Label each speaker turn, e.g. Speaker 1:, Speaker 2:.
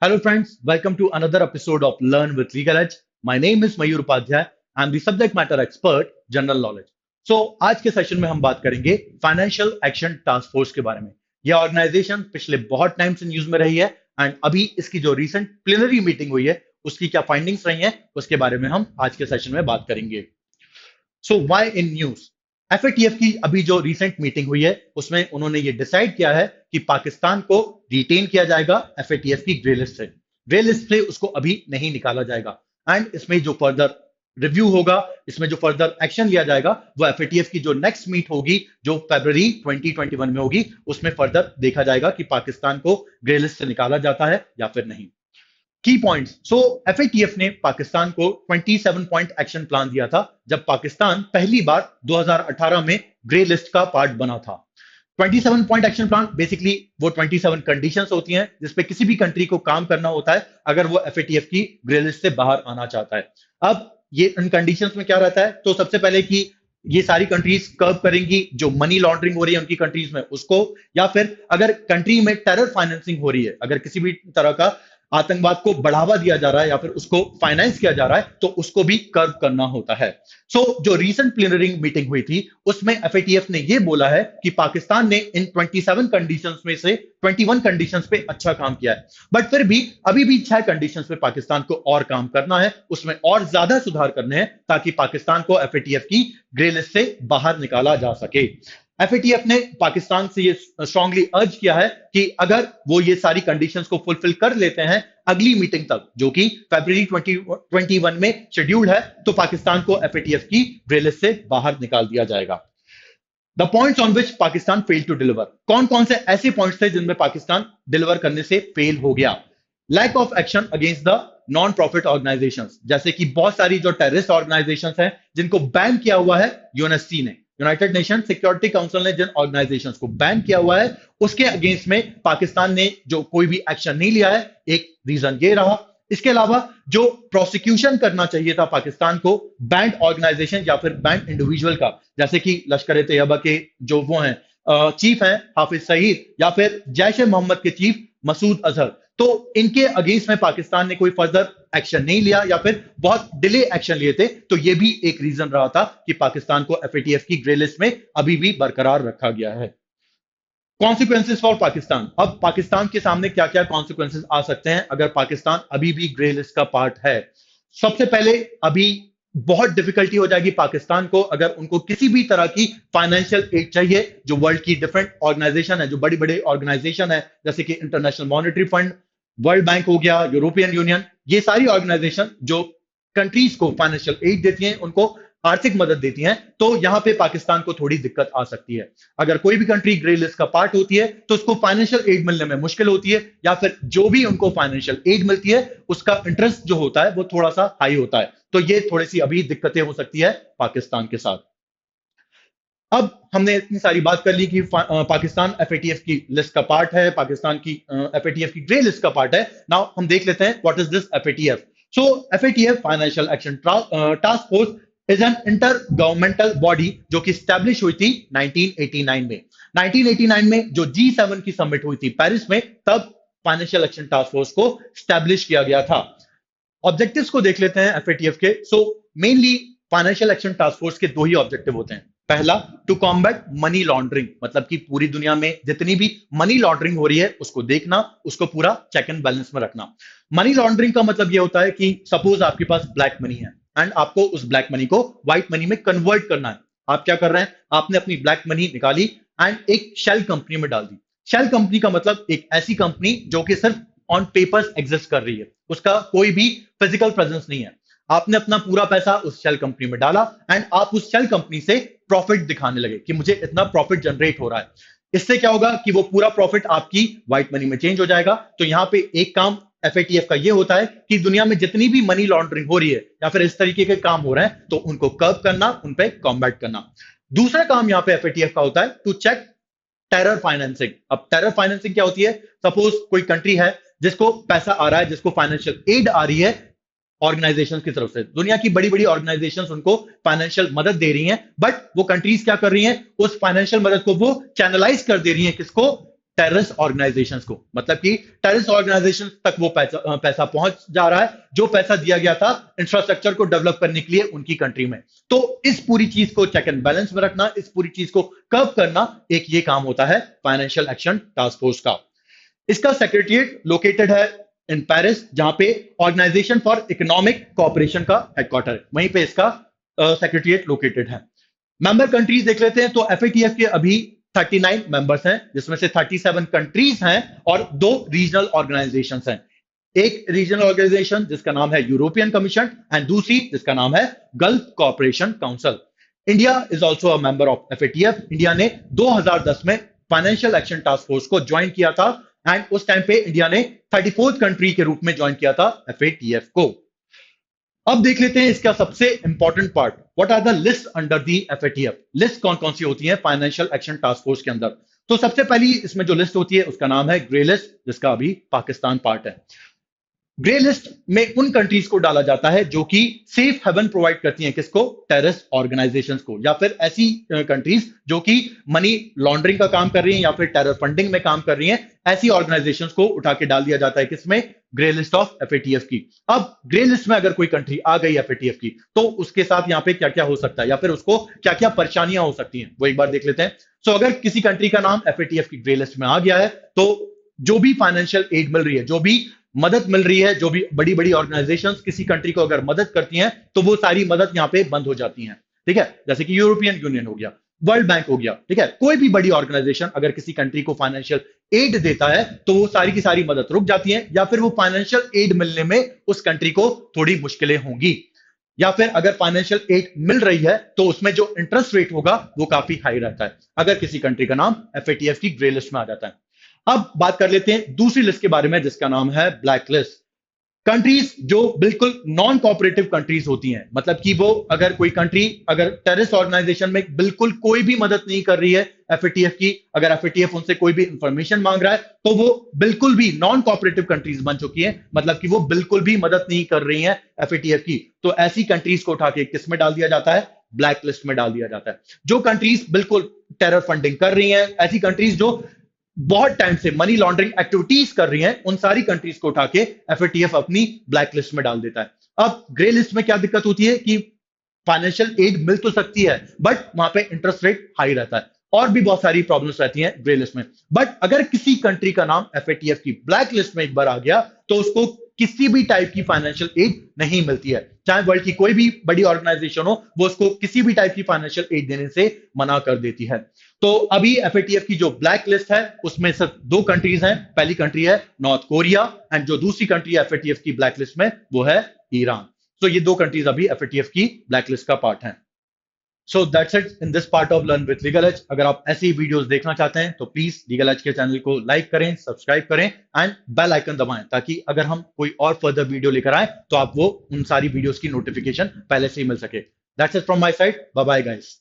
Speaker 1: Hello, friends. Welcome to another episode of Learn with Legal Edge. My name is Mayur Upadhyay. I'm the subject matter expert, General Knowledge. So, आज के session में हम बात करेंगे financial action task force के बारे में। यह ऑर्गेनाइजेशन पिछले बहुत टाइम से न्यूज में रही है एंड अभी इसकी जो रिसेंट प्लेनरी मीटिंग हुई है उसकी क्या फाइंडिंग्स रही हैं उसके बारे में हम आज के सेशन में बात करेंगे। So why in news? FATF की अभी जो रिसेंट मीटिंग हुई है उसमें उन्होंने ये डिसाइड किया है कि पाकिस्तान को रिटेन किया जाएगा एफएटीएफ की ग्रे लिस्ट से। ग्रे लिस्ट से उसको अभी नहीं निकाला जाएगा एंड इसमें जो फर्दर रिव्यू होगा, इसमें जो फर्दर एक्शन लिया जाएगा वो एफएटीएफ की जो नेक्स्ट मीट होगी जो फरवरी 2021 में होगी उसमें फर्दर देखा जाएगा कि पाकिस्तान को ग्रे लिस्ट से निकाला जाता है या फिर नहीं। की पॉइंट्स। सो एफएटीएफ ने पाकिस्तान को 27 पॉइंट एक्शन प्लान दिया था जब पाकिस्तान पहली बार 2018 में ग्रे लिस्ट का पार्ट बना था। 27 पॉइंट एक्शन प्लान बेसिकली वो 27 कंडीशंस होती हैं जिसपे किसी भी कंट्री को काम करना होता है अगर वो एफएटीएफ की ग्रे लिस्ट से बाहर आना चाहता है। अब ये इन कंडीशंस में क्या रहता है, तो सबसे पहले कि ये सारी कंट्रीज कर्व करेंगी जो मनी लॉन्ड्रिंग हो रही है उनकी कंट्रीज में उसको, या फिर अगर कंट्री में टेरर फाइनेंसिंग हो रही है, अगर किसी भी तरह का आतंकवाद को बढ़ावा दिया जा रहा है या फिर उसको फाइनेंस किया जा रहा है तो उसको भी कर्व करना होता है। सो जो रीसेंट प्लीनरी मीटिंग हुई थी उसमें एफएटीएफ ने यह बोला है कि पाकिस्तान ने इन 27 कंडीशंस में से 21 कंडीशंस पे अच्छा काम किया है, बट फिर भी अभी भी 6 कंडीशंस पे पाकिस्तान को और काम करना है, उसमें और ज्यादा सुधार करने हैं ताकि पाकिस्तान को एफएटीएफ की ग्रे लिस्ट से बाहर निकाला जा सके। एफएटीएफ ने पाकिस्तान से ये स्ट्रांगली अर्ज किया है कि अगर वो ये सारी कंडीशंस को फुलफिल कर लेते हैं अगली मीटिंग तक जो कि फरवरी 2021 में शेड्यूल्ड है, तो पाकिस्तान को एफएटीएफ की ग्रे लिस्ट से बाहर निकाल दिया जाएगा। The points on which Pakistan fail to deliver. कौन कौन से ऐसे पॉइंट्स थे जिनमें पाकिस्तान डिलीवर करने से फेल हो गया? Lack of action against the non profit organisations, जैसे कि बहुत सारी जो टेररिस्ट ऑर्गेनाइजेशंस हैं जिनको बैन किया हुआ है यूएनएससी ने, यूनाइटेड नेशन सिक्योरिटी काउंसिल ने जिन ऑर्गेनाइजेशंस को बैन किया हुआ है उसके अगेंस्ट में पाकिस्तान ने जो कोई भी एक्शन नहीं लिया है, एक रीजन ये रहा। इसके अलावा जो प्रोसिक्यूशन करना चाहिए था पाकिस्तान को बैंड ऑर्गेनाइजेशन या फिर बैंड इंडिविजुअल का, जैसे कि लश्कर तैयबा के जो वो हैं चीफ हैं हाफिज सईद या फिर जैश ए मोहम्मद के चीफ मसूद अजहर, तो इनके अगेंस्ट में पाकिस्तान ने कोई फर्दर एक्शन नहीं लिया या फिर बहुत डिले एक्शन लिए थे, तो ये भी एक रीजन रहा था कि पाकिस्तान को एफएटीएफ की ग्रे लिस्ट में अभी भी बरकरार रखा गया है। Consequences for Pakistan. अब पाकिस्तान के सामने क्या क्या कॉन्सिक्वेंसेस आ सकते हैं अगर पाकिस्तान अभी भी ग्रे लिस्ट का पार्ट है? सबसे पहले अभी बहुत डिफिकल्टी हो जाएगी पाकिस्तान को अगर उनको किसी भी तरह की फाइनेंशियल एड चाहिए जो वर्ल्ड की डिफरेंट ऑर्गेनाइजेशन है, जो बड़ी बड़ी ऑर्गेनाइजेशन है जैसे कि international monetary fund, world bank हो गया, यूरोपियन यूनियन, ये सारी ऑर्गेनाइजेशन जो कंट्रीज को फाइनेंशियल एड देती हैं, उनको आर्थिक मदद देती हैं, तो यहां पे पाकिस्तान को थोड़ी दिक्कत आ सकती है। अगर कोई भी कंट्री ग्रे लिस्ट का पार्ट होती है तो उसको फाइनेंशियल एड मिलने में मुश्किल होती है या फिर जो भी उनको फाइनेंशियल एड मिलती है उसका इंटरेस्ट जो होता है वो थोड़ा सा हाई होता है, तो ये थोड़ी सी अभी दिक्कतें हो सकती है पाकिस्तान के साथ। अब हमने इतनी सारी बात कर ली कि पाकिस्तान एफएटीएफ की लिस्ट का पार्ट है, पाकिस्तान की एफएटीएफ की ग्रे लिस्ट का पार्ट है। नाउ हम देख लेते हैं what is this FATF. So FATF financial action task force is an inter governmental body जो कि स्टैब्लिश हुई थी 1989 में। 1989 में जो G7 की समिट हुई थी पेरिस में, तब फाइनेंशियल एक्शन टास्क फोर्स को स्टैब्लिश किया गया था। ऑब्जेक्टिव्स को देख लेते हैं एफएटीएफ के। So mainly financial action task force के दो ही ऑब्जेक्टिव होते हैं। पहला, टू कॉम्बैट मनी लॉन्ड्रिंग, मतलब कि पूरी दुनिया में जितनी भी मनी लॉन्ड्रिंग हो रही है उसको देखना, उसको पूरा चेक एंड बैलेंस में रखना। मनी लॉन्ड्रिंग का मतलब ये होता है कि सपोज आपके पास ब्लैक मनी है एंड आपको उस ब्लैक मनी को व्हाइट मनी में कन्वर्ट करना है। आप क्या कर रहे हैं, आपने अपनी ब्लैक मनी निकाली एंड एक शेल कंपनी में डाल दी। शेल कंपनी का मतलब एक ऐसी कंपनी जो कि सिर्फ ऑन पेपर्स एग्जिस्ट कर रही है, उसका कोई भी फिजिकल प्रेजेंस नहीं है। आपने अपना पूरा पैसा उस शेल कंपनी में डाला एंड आप उस शेल कंपनी से प्रॉफिट दिखाने लगे कि मुझे इतना प्रॉफिट जनरेट हो रहा है। इससे क्या होगा कि वो पूरा प्रॉफिट आपकी व्हाइट मनी में चेंज हो जाएगा। तो यहां पे एक काम एफएटीएफ का ये होता है कि दुनिया में जितनी भी मनी लॉन्ड्रिंग हो रही है या फिर इस तरीके के काम हो रहे हैं तो उनको कर्व करना, उन पे कॉम्बैट करना। दूसरा काम यहां पे एफएटीएफ का होता है टू चेक टेरर फाइनेंसिंग। अब टेरर फाइनेंसिंग क्या होती है? सपोज कोई कंट्री है जिसको पैसा आ रहा है, जिसको फाइनेंशियल एड आ रही है ऑर्गेनाइजेशन की तरफ से, दुनिया की बड़ी बड़ी ऑर्गेनाइजेशंस उनको फाइनेंशियल मदद दे रही हैं, बट वो कंट्रीज क्या कर रही हैं, उस फाइनेंशियल मदद को वो चैनलाइज कर दे रही हैं किसको? टेररिस्ट ऑर्गेनाइजेशंस को, मतलब कि टेररिस्ट ऑर्गेनाइजेशन तक वो पैसा पहुंच जा रहा है जो पैसा दिया गया था इंफ्रास्ट्रक्चर को डेवलप करने के लिए उनकी कंट्री में। तो इस पूरी चीज को चेक एंड बैलेंस में रखना, इस पूरी चीज को कर्व करना, एक ये काम होता है फाइनेंशियल एक्शन टास्क फोर्स का। इसका सेक्रेटरीट लोकेटेड है इन पेरिस, जहां पे ऑर्गेनाइजेशन फॉर इकोनॉमिक कोऑपरेशन का हेडक्वार्टर है, वहीं पे इसका सेक्रेटरीट लोकेटेड है। मेंबर कंट्रीज देख लेते हैं, तो एफएटीएफ के अभी 39 मेंबर्स हैं, जिसमें से 37 कंट्रीज हैं और 2 रीजनल ऑर्गेनाइजेशंस हैं। एक रीजनल ऑर्गेनाइजेशन जिसका नाम है यूरोपियन कमीशन एंड दूसरी जिसका नाम है gulf cooperation council. India is also a member of FATF. India ने 2010 में फाइनेंशियल एक्शन टास्क फोर्स को ज्वाइन किया था एंड उस टाइम पे इंडिया ने 34th कंट्री के रूप में ज्वाइन किया था एफएटीएफ को। अब देख लेते हैं इसका सबसे important part, what are the list under the FATF. List कौन कौन सी होती है फाइनेंशियल एक्शन टास्क फोर्स के अंदर। तो सबसे पहली इसमें जो लिस्ट होती है उसका नाम है ग्रे लिस्ट, जिसका अभी पाकिस्तान पार्ट है। ग्रे लिस्ट में उन कंट्रीज को डाला जाता है जो कि सेफ हेवन प्रोवाइड करती हैं, किसको, टेररिस्ट ऑर्गेनाइजेशंस को, या फिर ऐसी कंट्रीज जो कि मनी लॉन्ड्रिंग का काम कर रही हैं या फिर टेरर फंडिंग में काम कर रही हैं, ऐसी ऑर्गेनाइजेशंस को उठा के डाल दिया जाता है किसमें, ग्रे लिस्ट ऑफ एफएटीएफ की। अब ग्रे लिस्ट में अगर कोई कंट्री आ गई एफएटीएफ की तो उसके साथ यहाँ पे क्या क्या हो सकता है या फिर उसको क्या क्या परेशानियां हो सकती हैं, वो एक बार देख लेते हैं। सो अगर किसी कंट्री का नाम एफएटीएफ की ग्रे लिस्ट में आ गया है तो जो भी फाइनेंशियल एड मिल रही है, जो भी मदद मिल रही है, जो भी बड़ी बड़ी ऑर्गेनाइजेशंस किसी कंट्री को अगर मदद करती हैं तो वो सारी मदद यहां पे बंद हो जाती हैं। ठीक है, जैसे कि यूरोपियन यूनियन हो गया, वर्ल्ड बैंक हो गया, ठीक है, कोई भी बड़ी ऑर्गेनाइजेशन अगर किसी कंट्री को फाइनेंशियल एड देता है तो वो सारी की सारी मदद रुक जाती है, या फिर वो फाइनेंशियल एड मिलने में उस कंट्री को थोड़ी मुश्किलें होंगी, या फिर अगर फाइनेंशियल एड मिल रही है तो उसमें जो इंटरेस्ट रेट होगा वो काफी हाई रहता है अगर किसी कंट्री का नाम एफएटीएफ की ग्रे लिस्ट में आ जाता है। अब बात कर लेते हैं दूसरी लिस्ट के बारे में जिसका नाम है ब्लैक लिस्ट। कंट्रीज जो बिल्कुल नॉन कोऑपरेटिव कंट्रीज होती हैं, मतलब कि वो अगर कोई कंट्री अगर टेररिस्ट ऑर्गेनाइजेशन में बिल्कुल कोई भी मदद नहीं कर रही है एफएटीएफ की, अगर एफएटीएफ उनसे कोई भी इंफॉर्मेशन मांग रहा है तो वो बिल्कुल भी नॉन कोऑपरेटिव कंट्रीज बन चुकी हैं, मतलब कि वो बिल्कुल भी मदद नहीं कर रही हैं एफएटीएफ की। तो ऐसी कंट्रीज को उठा के किस में डाल दिया जाता है, ब्लैक लिस्ट में डाल दिया जाता है। जो कंट्रीज बिल्कुल टेरर फंडिंग कर रही हैं, ऐसी कंट्रीज जो बहुत टाइम से मनी लॉन्ड्रिंग एक्टिविटीज कर रही हैं, उन सारी कंट्रीज को उठा के एफएटीएफ अपनी ब्लैक लिस्ट में डाल देता है। अब ग्रे लिस्ट में क्या दिक्कत होती है कि फाइनेंशियल एड मिल तो सकती है बट वहां पे इंटरेस्ट रेट हाई रहता है और भी बहुत सारी प्रॉब्लम्स रहती हैं ग्रे लिस्ट में। बट अगर किसी कंट्री का नाम एफएटीएफ की ब्लैक लिस्ट में एक बार आ गया तो उसको किसी भी टाइप की फाइनेंशियल एड नहीं मिलती है, चाहे वर्ल्ड की कोई भी बड़ी ऑर्गेनाइजेशन हो, वो उसको किसी भी टाइप की फाइनेंशियल एड देने से मना कर देती है। तो अभी एफएटीएफ की जो ब्लैक लिस्ट है उसमें सिर्फ 2 कंट्रीज हैं। पहली कंट्री है नॉर्थ कोरिया एंड जो दूसरी कंट्री है एफएटीएफ की ब्लैक लिस्ट में वो है ईरान। तो ये 2 कंट्रीज अभी एफएटीएफ की ब्लैक लिस्ट का पार्ट हैं। So that's it in this part of learn with legal age. अगर आप ऐसी वीडियोस देखना चाहते हैं तो प्लीज लीगल एज के चैनल को लाइक करें, सब्सक्राइब करें एंड बेल आइकन दबाएं, ताकि अगर हम कोई और फर्दर वीडियो लेकर आए तो आप वो उन सारी वीडियोस की नोटिफिकेशन पहले से ही मिल सके। That's it from my side, bye bye guys.